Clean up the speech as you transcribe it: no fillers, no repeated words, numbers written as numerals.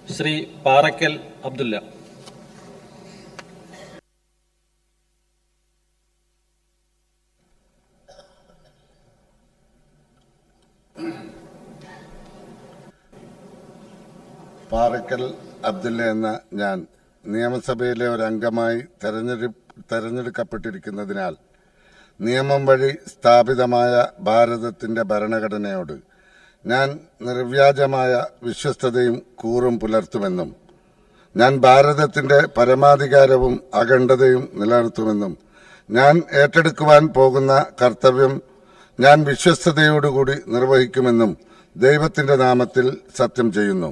Shri Parakkal Abdullah. Parakkal Abdullah എന്ന ഞാൻ നിയമസഭയിലെ ഒരംഗമായി തെരഞ്ഞെടുക്കപ്പെട്ടിരിക്കുന്നതിനാൽ നിയമം വഴി സ്ഥാപിതമായ ഭാരതത്തിന്റെ ഭരണഘടനയോട് ഞാൻ നിർവ്യാജമായ വിശ്വസ്തതയും കൂറും പുലർത്തുമെന്നും ഞാൻ ഭാരതത്തിന്റെ പരമാധികാരവും അഖണ്ഡതയും നിലനിർത്തുമെന്നും ഞാൻ ഏറ്റെടുക്കുവാൻ പോകുന്ന കർത്തവ്യം ഞാൻ വിശ്വസ്തതയോടുകൂടി നിർവഹിക്കുമെന്നും ദൈവത്തിന്റെ നാമത്തിൽ സത്യം ചെയ്യുന്നു.